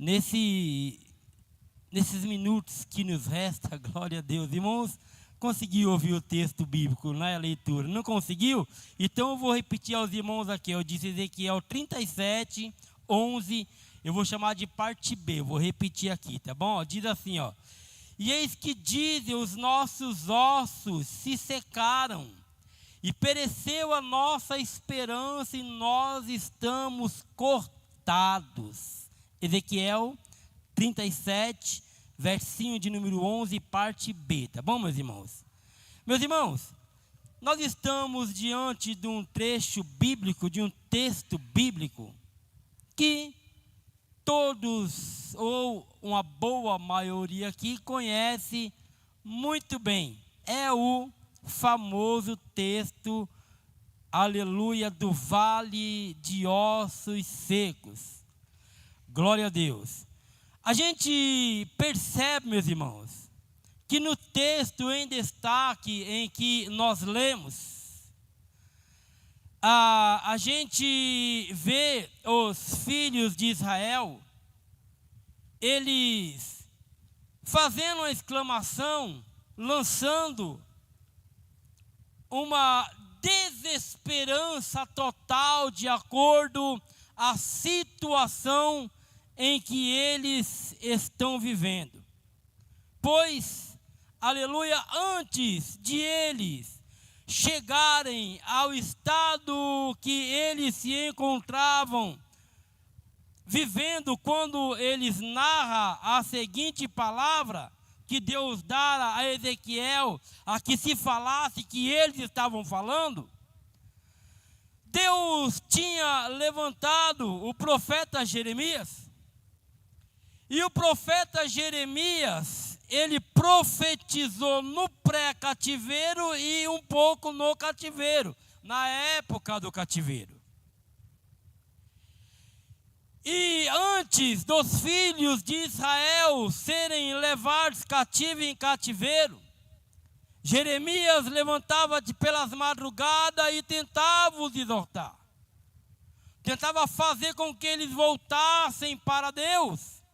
nesses minutos que nos resta, glória a Deus, irmãos, conseguiu ouvir o texto bíblico na leitura? Não conseguiu? Então eu vou repetir aos irmãos aqui. Eu disse Ezequiel 37, 11. Eu vou chamar de parte B. Eu vou repetir aqui, tá bom? Diz assim, ó. E eis que dizem os nossos ossos se secaram, e pereceu a nossa esperança, e nós estamos cortados. Ezequiel 37, versinho de número 11, parte B, tá bom, meus irmãos? Meus irmãos, nós estamos diante de um trecho bíblico, de um texto bíblico, que todos, ou uma boa maioria aqui, conhece muito bem. É o famoso texto, aleluia, do vale de ossos secos. Glória a Deus. A gente percebe, meus irmãos, que no texto em destaque em que nós lemos, a gente vê os filhos de Israel, eles fazendo uma exclamação, lançando uma desesperança total de acordo à situação em que eles estão vivendo. Pois, aleluia, antes de eles chegarem ao estado que eles se encontravam vivendo, quando eles narram a seguinte palavra que Deus dara a Ezequiel, a que se falasse que eles estavam falando, Deus tinha levantado o profeta Jeremias. E o profeta Jeremias, ele profetizou no pré-cativeiro e um pouco no cativeiro, na época do cativeiro. E antes dos filhos de Israel serem levados cativos em cativeiro, Jeremias levantava pelas madrugadas e tentava os exortar. Tentava fazer com que eles voltassem para Deus.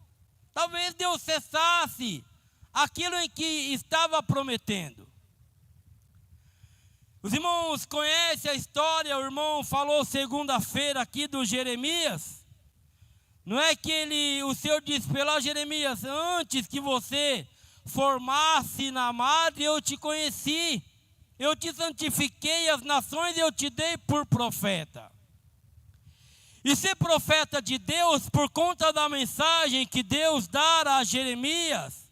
Talvez Deus cessasse aquilo em que estava prometendo. Os irmãos conhecem a história, o irmão falou segunda-feira aqui do Jeremias. Não é que o Senhor disse para Jeremias, antes que você formasse na madre, eu te conheci, eu te santifiquei as nações e eu te dei por profeta. E ser profeta de Deus, por conta da mensagem que Deus dara a Jeremias,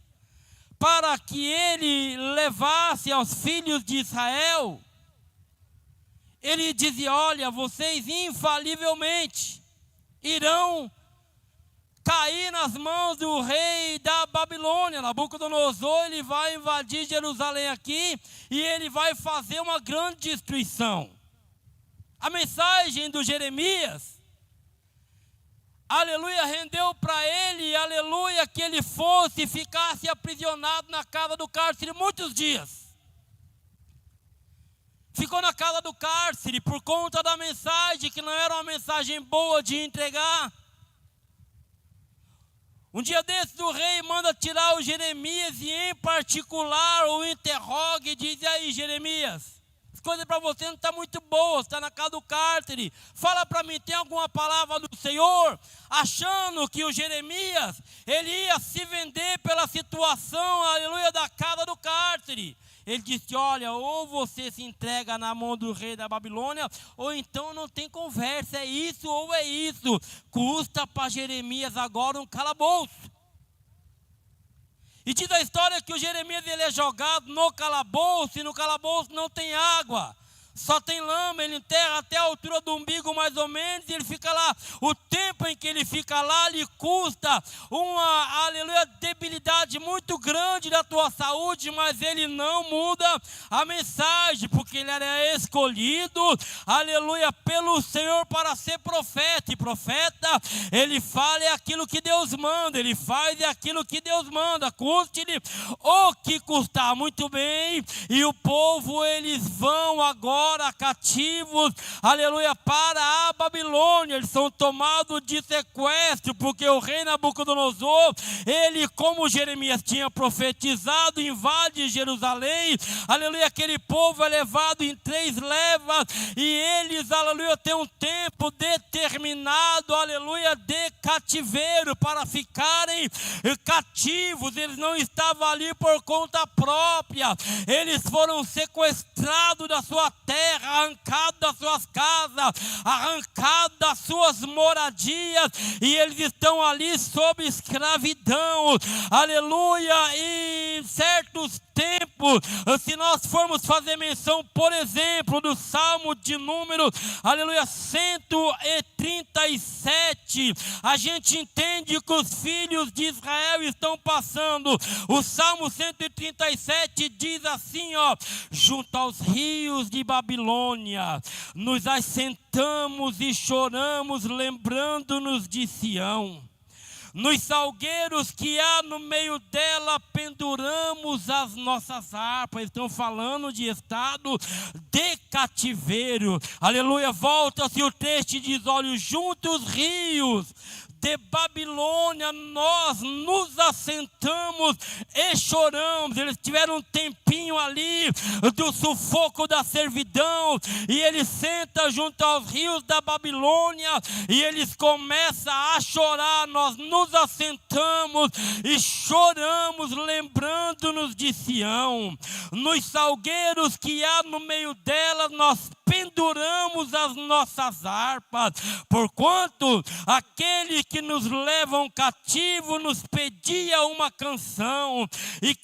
para que ele levasse aos filhos de Israel, ele dizia, olha, vocês infalivelmente irão cair nas mãos do rei da Babilônia. Nabucodonosor, ele vai invadir Jerusalém aqui, e ele vai fazer uma grande destruição. A mensagem do Jeremias, aleluia, rendeu para ele, aleluia, que ele fosse e ficasse aprisionado na casa do cárcere muitos dias. Ficou na casa do cárcere por conta da mensagem, que não era uma mensagem boa de entregar. Um dia desses o rei manda tirar o Jeremias e em particular o interroga e diz, e aí Jeremias, as coisas para você não estão muito boas, está na casa do cárcere, fala para mim, tem alguma palavra do Senhor? Achando que o Jeremias, ele ia se vender pela situação, aleluia, da casa do cárcere. Ele disse, olha, ou você se entrega na mão do rei da Babilônia, ou então não tem conversa, é isso ou é isso. Custa para Jeremias agora um calabouço. E diz a história que o Jeremias ele é jogado no calabouço, e no calabouço não tem água, só tem lama, ele enterra até a altura do umbigo mais ou menos, e ele fica lá. O tempo em que ele fica lá lhe custa uma, aleluia, debilidade muito grande da tua saúde, mas ele não muda a mensagem, porque ele era escolhido, aleluia, pelo Senhor para ser profeta. E profeta, ele fala é aquilo que Deus manda, ele faz é aquilo que Deus manda, custe-lhe o que custar. Muito bem, e o povo, eles vão agora agora cativos, aleluia, para a Babilônia. Eles são tomados de sequestro, porque o rei Nabucodonosor, ele, como Jeremias tinha profetizado, invade Jerusalém, aleluia, aquele povo é levado em 3 levas, e eles, aleluia, têm um tempo determinado, aleluia, de cativeiro, para ficarem cativos. Eles não estavam ali por conta própria, eles foram sequestrados da sua terra, arrancados das suas casas, arrancados das suas moradias, e eles estão ali sob escravidão, aleluia. E em certos tempos, se nós formos fazer menção, por exemplo, do Salmo de número, aleluia, 137, a gente entende que os filhos de Israel estão passando. O Salmo 137 diz assim, ó: junto aos rios de Babilônia, nos assentamos e choramos, lembrando-nos de Sião. Nos salgueiros que há no meio dela, penduramos as nossas harpas. Estão falando de estado de cativeiro. Aleluia, volta-se o texto e diz: olha, junto aos rios de Babilônia, nós nos assentamos e choramos. Eles tiveram um tempinho ali do sufoco da servidão, e eles sentam junto aos rios da Babilônia, e eles começam a chorar. Nós nos assentamos e choramos, lembrando-nos de Sião. Nos salgueiros que há no meio dela, nós penduramos as nossas harpas, porquanto aqueles que nos levam cativo nos pedia uma canção, e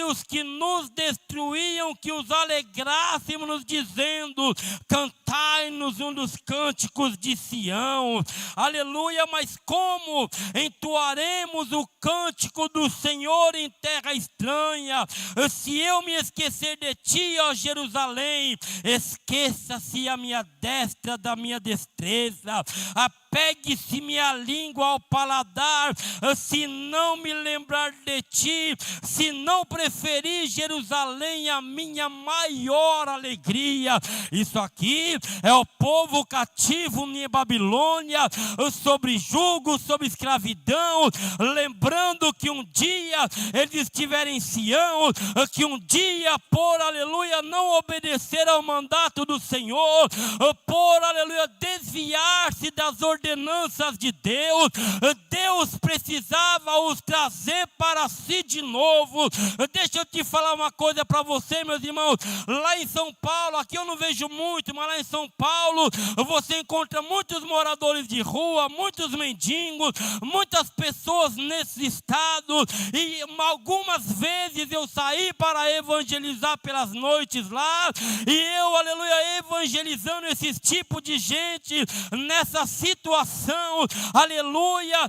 os que nos destruíam, que os alegrássemos, nos dizendo: cantai-nos um dos cânticos de Sião. Aleluia. Mas como entoaremos o cântico do Senhor em terra estranha? Se eu me esquecer de ti, ó Jerusalém, esqueça-se a minha destra da minha destreza. Apegue-se minha língua ao paladar, se não me lembrar de ti, se não preferir Jerusalém a minha maior alegria. Isso aqui é o povo cativo em Babilônia, sobre jugo, sobre escravidão, lembrando que um dia eles estiveram em Sião, que um dia, por aleluia, não obedecer ao mandato do Senhor, por aleluia, desviar-se das ordenanças de Deus, Deus precisava os trazer para si de novo. Deixa eu te falar uma coisa para você, meus irmãos. Lá em São Paulo, aqui eu não vejo muito, mas lá em São Paulo você encontra muitos moradores de rua, muitos mendigos, muitas pessoas nesse estado, e algumas vezes eu saí para evangelizar pelas noites lá, e eu, aleluia, evangelizando esses tipos de gente nessa situação, aleluia,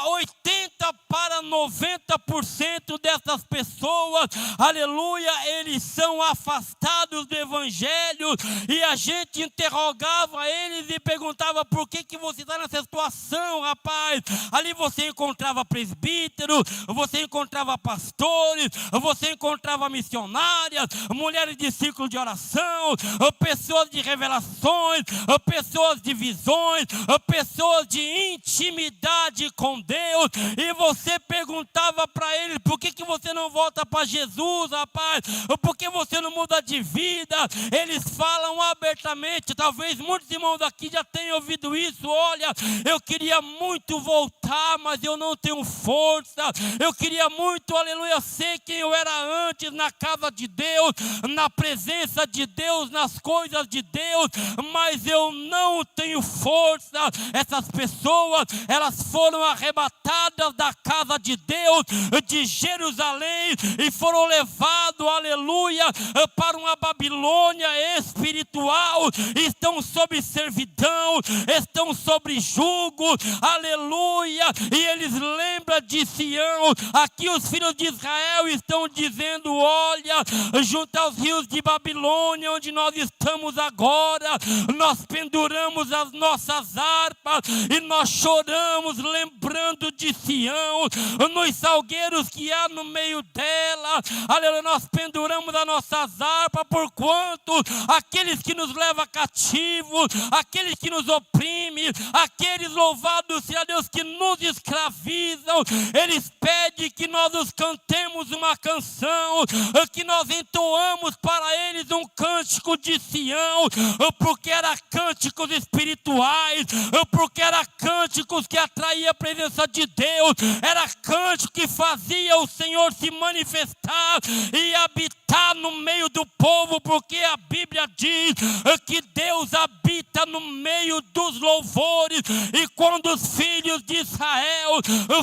80 para 90% dessas pessoas, aleluia, eles são afastados do evangelho, e a gente interrogava eles e perguntava: por que você está nessa situação, rapaz? Ali você encontrava presbítero, você encontrava pastores, você encontrava missionárias, mulheres de círculo de oração, pessoas de revelações, pessoas de visões, pessoas de intimidade com Deus, e você perguntava para eles: por que você não volta para Jesus, rapaz? Por que você não muda de vida? Eles falam abertamente, talvez muitos irmãos aqui já tenham ouvido isso: olha, eu queria muito voltar, mas eu não tenho força. Eu queria muito, aleluia, ser quem eu era antes, na casa de Deus, na presença de Deus, nas coisas de Deus, mas eu não tenho força. Essas pessoas, elas foram arrebatadas da casa de Deus, de Jerusalém, e foram levados, aleluia, para uma Babilônia espiritual. Estão sob servidão, estão sob jugo, aleluia, e eles lembram de Sião. Aqui os filhos de Israel estão dizendo: olha, junto aos rios de Babilônia, onde nós estamos agora, nós penduramos as nossas harpas, harpa, e nós choramos lembrando de Sião, nos salgueiros que há no meio dela, aleluia, nós penduramos as nossas harpas, porquanto aqueles que nos levam cativos, aqueles que nos oprimem, aqueles, louvados seja Deus, que nos escravizam, eles pedem que nós os cantemos uma canção, que nós entoamos para eles um cântico de Sião, porque era cânticos espirituais, porque era cânticos que atraía a presença de Deus, era cântico que fazia o Senhor se manifestar e habitar no meio do povo, porque a Bíblia diz que Deus habita no meio dos louvores, e quando os filhos de Israel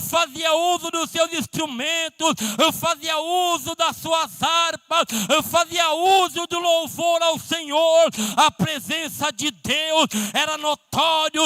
faziam uso dos seus instrumentos, fazia uso das suas harpas, fazia uso do louvor ao Senhor, a presença de Deus era notório,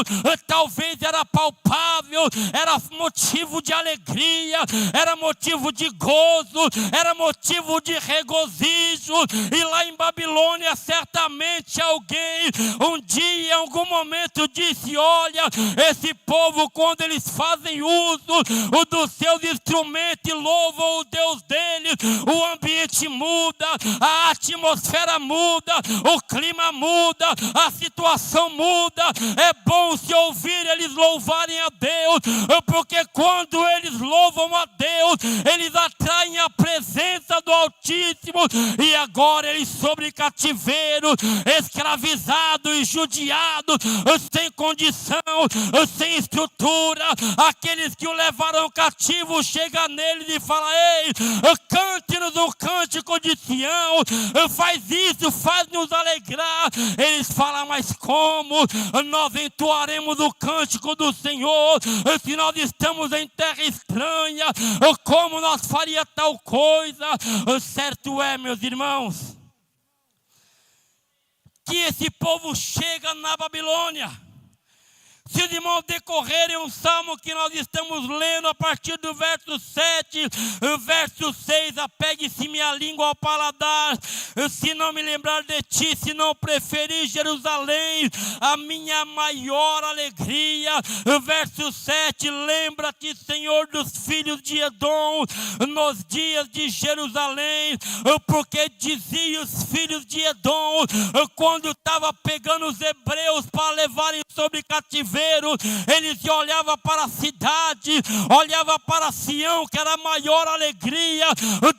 talvez era palpável, era motivo de alegria, era motivo de gozo, era motivo de regozijo. E lá em Babilônia, certamente alguém um dia, em algum momento, disse: olha, esse povo, quando eles fazem uso dos seus instrumentos e louvam o Deus deles, o ambiente muda, a atmosfera muda, o clima muda, a situação muda. É bom se ouvir eles louvarem a Deus, porque quando eles louvam a Deus, eles atraem a presença do Altíssimo. E agora eles sobre cativeiro, escravizados e judiados, sem condição, sem estrutura, aqueles que o levaram cativo chegam neles e falam: ei, cante-nos um cântico de Sião, faz isso, faz-nos alegrar. Eles falam: mas como nós entoaremos o cântico do Senhor se nós estamos em terra estranha? Como nós faria tal coisa? Certo é, meus irmãos, que esse povo chega na Babilônia. Se os irmãos decorrerem um salmo que nós estamos lendo a partir do verso 7, verso 6, apegue-se minha língua ao paladar, se não me lembrar de ti, se não preferir Jerusalém, a minha maior alegria. Verso 7, lembra-te, Senhor, dos filhos de Edom, nos dias de Jerusalém, porque dizia os filhos de Edom, quando estava pegando os hebreus para levarem sobre cativeiro, eles olhavam para a cidade, olhavam para Sião, que era a maior alegria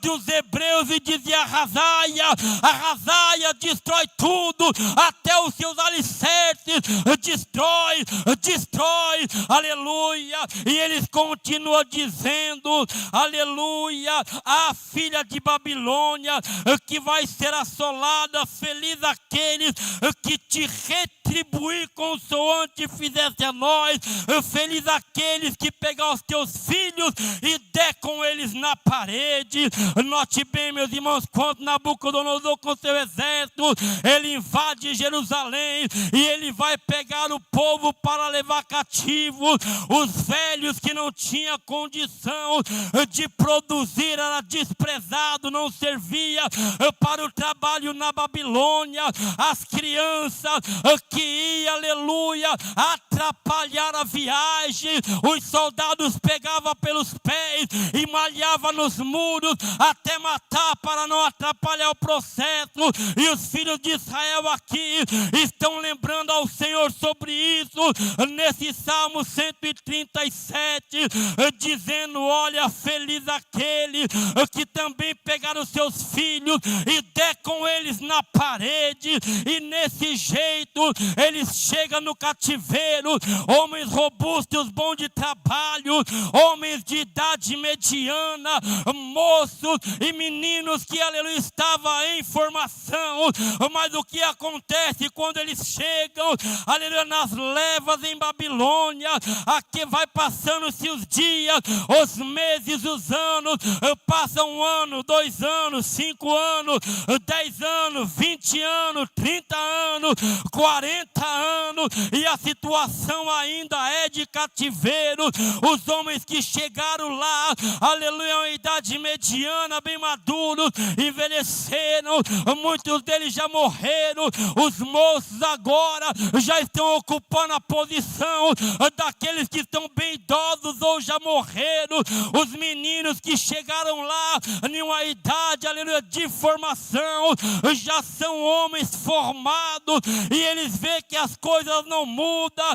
dos hebreus, e dizia: arrasaia, arrasaia, destrói tudo, até os seus alicerces, destrói, destrói, aleluia. E eles continuam dizendo, aleluia, a filha de Babilônia que vai ser assolada, feliz aqueles que te retribuir consoante fizesse a nós, feliz aqueles que pegar os teus filhos e der com eles na parede. Note bem, meus irmãos, quando Nabucodonosor com seu exército, ele invade Jerusalém e ele vai pegar o povo para levar cativo. Os velhos que não tinham condição de produzir, era desprezado, não servia para o trabalho na Babilônia. As crianças que iam, aleluia, atrapalhar a viagem, os soldados pegavam pelos pés e malhavam nos muros até matar, para não atrapalhar o processo. E os filhos de Israel aqui estão lembrando ao Senhor sobre isso nesse Salmo 137, dizendo: olha, feliz aquele que também pegar os seus filhos e der com eles na parede. E nesse jeito eles chegam no cativeiro, homens robustos, bons de trabalho, homens de idade mediana, moços e meninos que, aleluia, estavam em formação. Mas o que acontece quando eles chegam, aleluia, nas levas em Babilônia? Aqui vai passando-se os dias, os meses, os anos, passa 1 ano, 2 anos, 5 anos, 10 anos, 20 anos, 30 anos, 40 anos, e a situação situação ainda é de cativeiro. Os homens que chegaram lá, aleluia, uma idade mediana, bem maduros, envelheceram, muitos deles já morreram. Os moços agora já estão ocupando a posição daqueles que estão bem idosos ou já morreram. Os meninos que chegaram lá em uma idade, aleluia, de formação, já são homens formados, e eles veem que as coisas não mudam,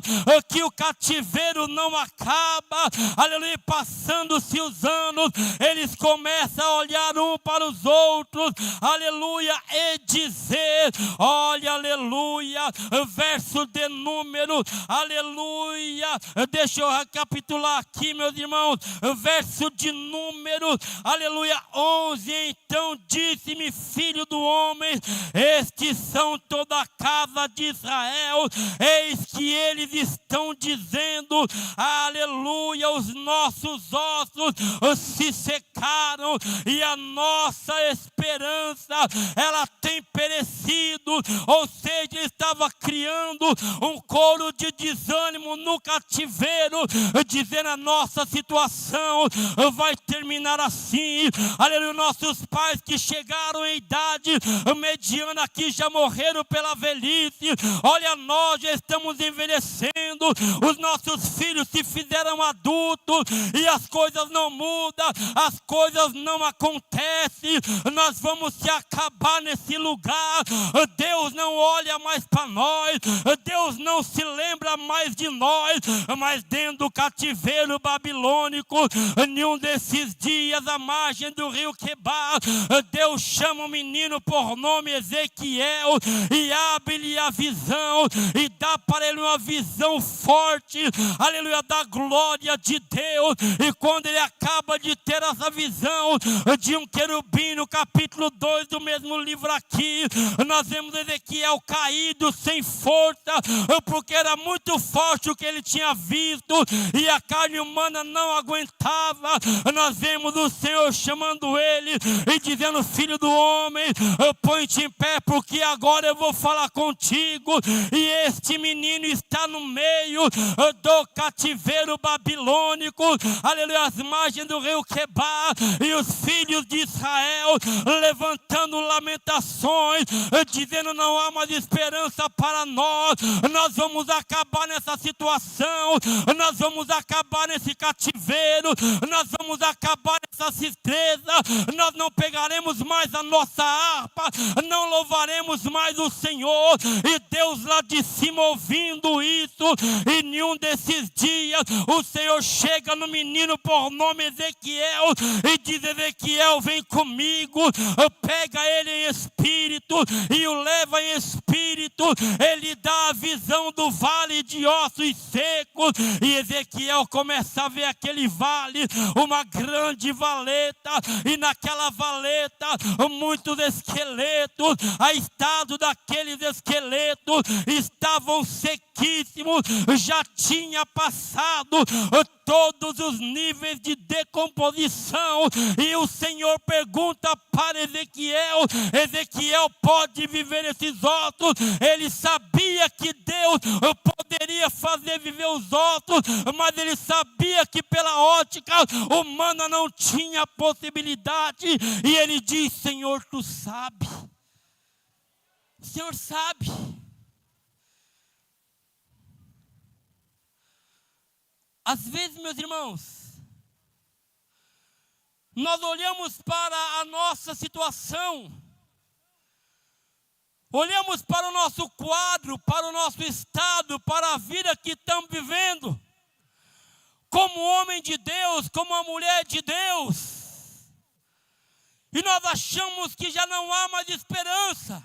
que o cativeiro não acaba, aleluia. Passando-se os anos, eles começam a olhar um para os outros, aleluia, e dizer, olha, aleluia, verso de número, aleluia, deixa eu recapitular aqui, meus irmãos, verso de número, aleluia, 11, então disse-me, filho do homem, estes são toda a casa de Israel, eis que eles estão dizendo, aleluia, os nossos ossos se secaram e a nossa esperança, ela tem perecido. Ou seja, ele estava criando um coro de desânimo no cativeiro, dizendo, a nossa situação vai terminar assim, aleluia. Nossos pais que chegaram em idade mediana, que já morreram pela velhice, olha, nós já estamos envelhecendo, os nossos filhos se fizeram adultos e as coisas não mudam, as coisas não acontecem, nós vamos se acabar nesse lugar. Deus não olha mais para nós, Deus não se lembra mais de nós, mas dentro do cativeiro babilônico, em um desses dias, à margem do rio Quebar, Deus chama o menino por nome Ezequiel e abre-lhe a visão e dá para ele uma visão forte, aleluia, da glória de Deus. E quando ele acaba de ter essa visão de um querubim, no capítulo 2 do mesmo livro aqui, nós vemos Ezequiel caído sem força, porque era muito forte o que ele tinha visto e a carne humana não aguentava. Nós vemos o Senhor chamando ele e dizendo, filho do homem, põe-te em pé, porque agora eu vou falar contigo. E este menino está no meio do cativeiro babilônico, aleluia, às margens do rio Quebar, e os filhos de Israel levantando lamentações, dizendo, não há mais esperança para nós, nós vamos acabar nessa situação, nós vamos acabar nesse cativeiro, nós vamos acabar nessa tristeza, nós não pegaremos mais a nossa harpa, não louvaremos mais o Senhor. E Deus lá de cima ouvindo isso, e em um desses dias o Senhor chega no menino por nome Ezequiel e diz, Ezequiel, vem comigo, pega ele em espírito e o leva em espírito. Ele dá a visão do vale de ossos secos, e Ezequiel começa a ver aquele vale, uma grande valeta, e naquela valeta muitos esqueletos. A estado daqueles esqueletos estavam sequíssimos, já tinha passado todos os níveis de decomposição. E o Senhor pergunta para Ezequiel, Ezequiel, pode viver esses ossos? Ele sabia que Deus poderia fazer viver os ossos, mas ele sabia que pela ótica humana não tinha possibilidade. E ele diz, Senhor, tu sabe, o Senhor sabe. Às vezes, meus irmãos, nós olhamos para a nossa situação, olhamos para o nosso quadro, para o nosso estado, para a vida que estamos vivendo, como homem de Deus, como uma mulher de Deus, e nós achamos que já não há mais esperança,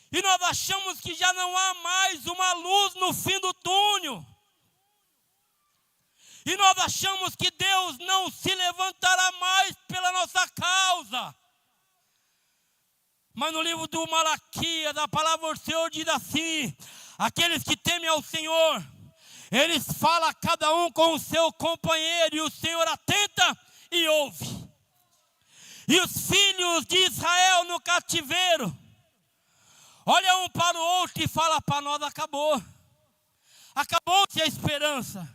e nós achamos que já não há mais uma luz no fim do túnel. E nós achamos que Deus não se levantará mais pela nossa causa. Mas no livro do Malaquias, a palavra do Senhor diz assim, aqueles que temem ao Senhor, eles falam cada um com o seu companheiro, e o Senhor atenta e ouve. E os filhos de Israel no cativeiro, olha um para o outro e fala, para nós acabou. Acabou-se a esperança.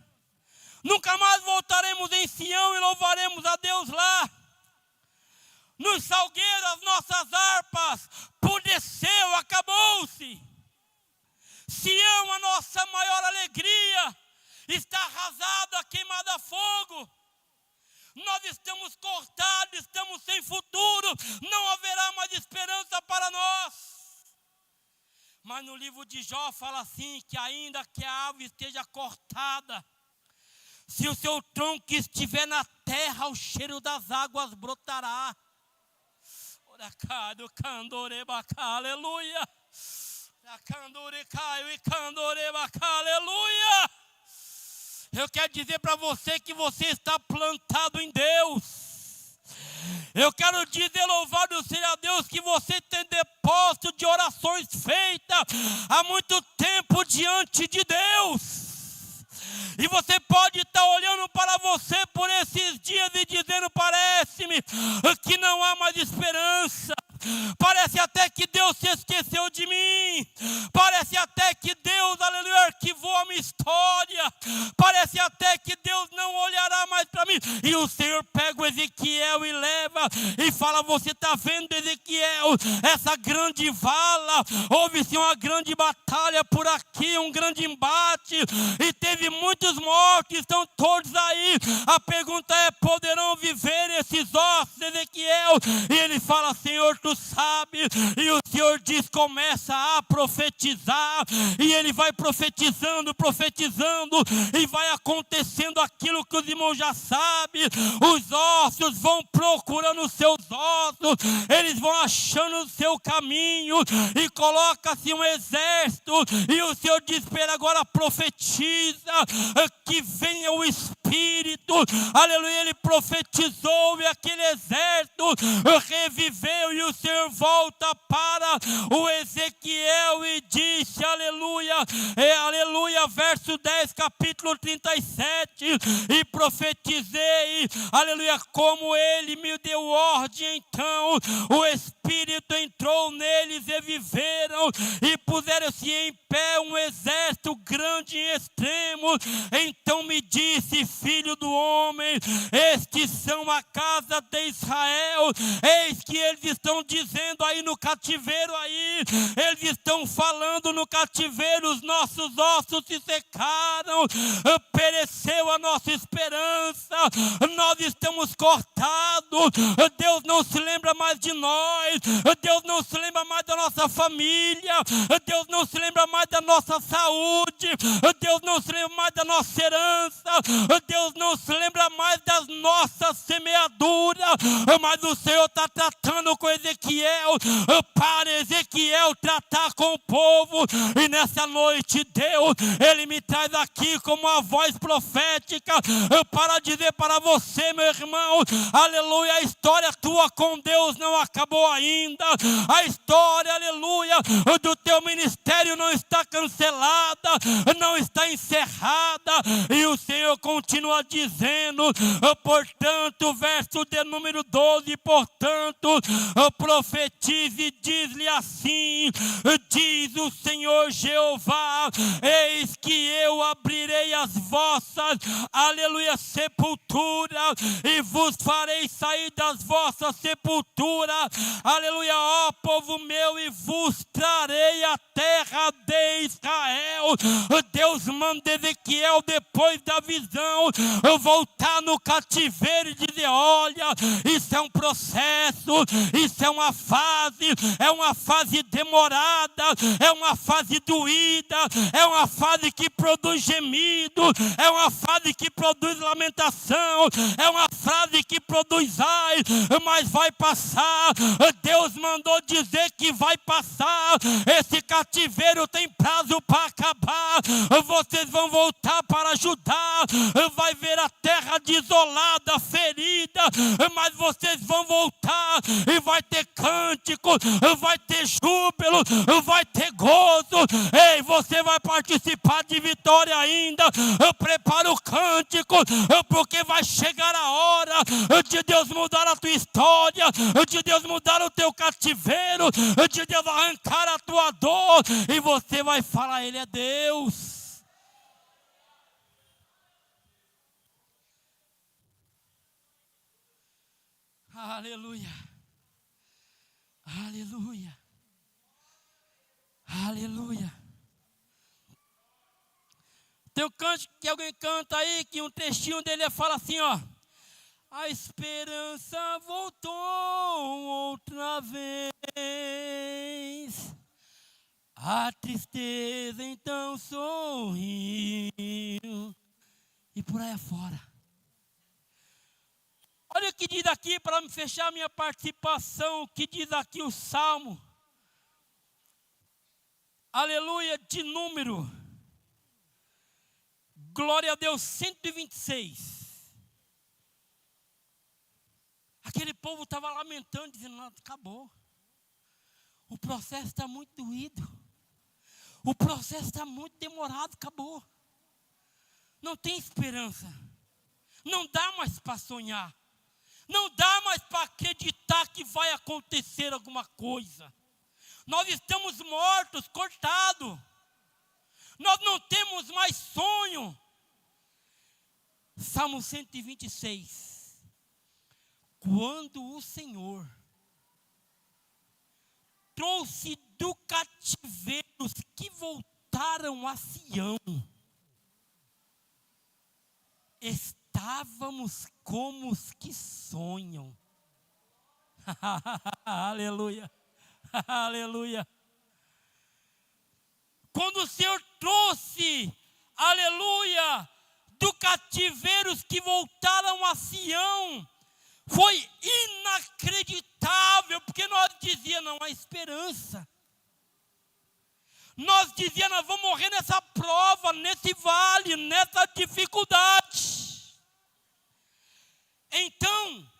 Nunca mais voltaremos em Sião e louvaremos a Deus lá. Nos salgueiros as nossas harpas pudeceu, acabou-se. Sião, a nossa maior alegria, está arrasada, queimada a fogo. Nós estamos cortados, estamos sem futuro, não haverá mais esperança para nós. Mas no livro de Jó fala assim, que ainda que a árvore esteja cortada, se o seu tronco estiver na terra, o cheiro das águas brotará. Aleluia. Aleluia. Eu quero dizer para você que você está plantado em Deus. Eu quero dizer, louvado seja Deus, que você tem depósito de orações feitas há muito tempo diante de Deus. E você pode estar olhando para você por esses dias e dizendo, parece-me que não há mais esperança. Parece até que Deus se esqueceu de mim. Parece até que Deus, aleluia, arquivou a minha história. Parece até que Deus não olhará mais para mim. E o Senhor pega o Ezequiel e leva e fala, você está vendo, Ezequiel, essa grande vala? Houve-se uma grande batalha por aqui, um grande embate, e teve muitos mortos, estão todos aí. A pergunta é, poderão viver esses ossos, Ezequiel? E ele fala, Senhor, tu sabe. E o Senhor diz, começa a profetizar. E ele vai profetizando, e vai acontecendo aquilo que os irmãos já sabem. Os ossos vão procurando os seus ossos, eles vão achando o seu caminho, e coloca-se um exército, e o Senhor diz, espera, agora profetiza que venha o Espírito, aleluia. Ele profetizou e aquele exército reviveu, e o Senhor volta para o Ezequiel e disse, aleluia, aleluia, verso 10, capítulo 37, e profetizei, aleluia, como ele me deu ordem, então o Espírito entrou neles e viveram, e puseram-se em pé um exército grande e extremo. Então me disse, filho do homem, estes são a casa de Israel. Eis que eles estão dizendo aí no cativeiro, aí eles estão falando no cativeiro, os nossos ossos se secaram, pereceu a nossa esperança, nós estamos cortados, Deus não se lembra mais de nós, Deus não se lembra mais da nossa família, Deus não se lembra mais da nossa saúde, Deus não se lembra mais da nossa herança, Deus não se lembra mais das nossas semeaduras. Mas o Senhor está tratando com Ezequiel, para Ezequiel tratar com o povo. E nessa noite Deus, Ele me traz aqui como uma voz profética para dizer para você, meu irmão, aleluia, a história tua com Deus não acabou ainda. A história, aleluia, do teu ministério não está cancelada, não está encerrada. E o Senhor continua dizendo, portanto, verso de número 12, portanto, profetize e diz-lhe assim, diz o Senhor Jeová, eis que eu abrirei as vossas, aleluia, sepulturas, e vos farei sair das vossas sepulturas, aleluia, ó povo meu, e vos trarei a terra de Israel. Deus manda Ezequiel, depois da visão, voltar no cativeiro e dizer, olha, isso é um processo, isso é uma fase demorada, é uma fase doída, é uma fase que produz gemido, é uma fase que produz lamentação, é uma fase que produz ai, mas vai passar. Deus mandou dizer que vai passar. Esse cativeiro tem prazo para acabar. Vocês vão voltar para Judá, vai ver a terra desolada, ferida, mas vocês vão voltar e vai ter cântico, vai ter júbilo, vai ter gozo. Ei, você vai participar de vitória ainda. Prepara o cântico, porque vai chegar a hora de Deus mudar a tua história, de Deus mudar o teu cativeiro, de Deus arrancar a tua dor, e você vai falar, Ele é Deus. Aleluia. Aleluia. Aleluia. Tem um canto que alguém canta aí, que um textinho dele fala assim, ó. A esperança voltou outra vez. A tristeza então sorriu. E por aí afora. Olha o que diz aqui, para fechar minha participação, o que diz aqui o Salmo. Aleluia, de número. Glória a Deus, 126. Aquele povo estava lamentando, dizendo, não, acabou. O processo está muito doído. O processo está muito demorado, acabou. Não tem esperança. Não dá mais para sonhar. Não dá mais para acreditar que vai acontecer alguma coisa. Nós estamos mortos, cortados. Nós não temos mais sonho. Salmo 126. Quando o Senhor trouxe do cativeiro os que voltaram a Sião, estávamos como os que sonham. Aleluia. Aleluia. Quando o Senhor trouxe, aleluia, do cativeiro os que voltaram a Sião, foi inacreditável, porque nós dizíamos, não há esperança. Nós dizíamos, nós vamos morrer nessa prova, nesse vale, nessa dificuldade. Então,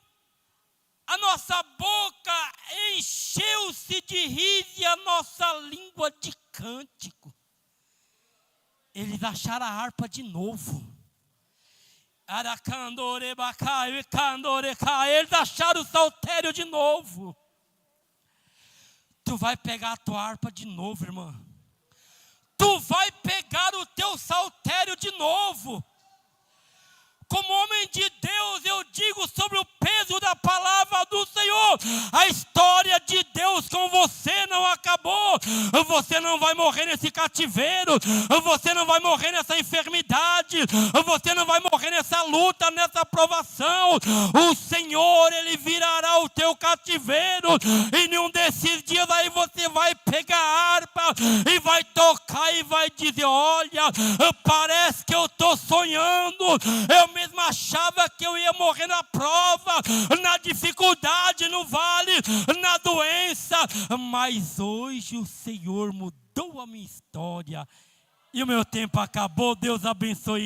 a nossa boca encheu-se de riso e a nossa língua de cântico. Eles acharam a harpa de novo. Eles acharam o saltério de novo. Tu vai pegar a tua harpa de novo, irmã. Tu vai pegar o teu saltério de novo. Como homem de Deus, eu digo sobre o peso da palavra do Senhor. A história de Deus com você não acabou. Você não vai morrer nesse cativeiro. Você não vai morrer nessa enfermidade. Você não vai morrer nessa luta, nessa provação. O Senhor, Ele virará o teu cativeiro. E em um desses dias aí você vai pegar a harpa e vai tocar e vai dizer, olha, parece que eu estou sonhando. Eu mesmo achava que eu ia morrer na prova, na dificuldade, no vale, na doença, mas hoje o Senhor mudou a minha história e o meu tempo acabou. Deus abençoe.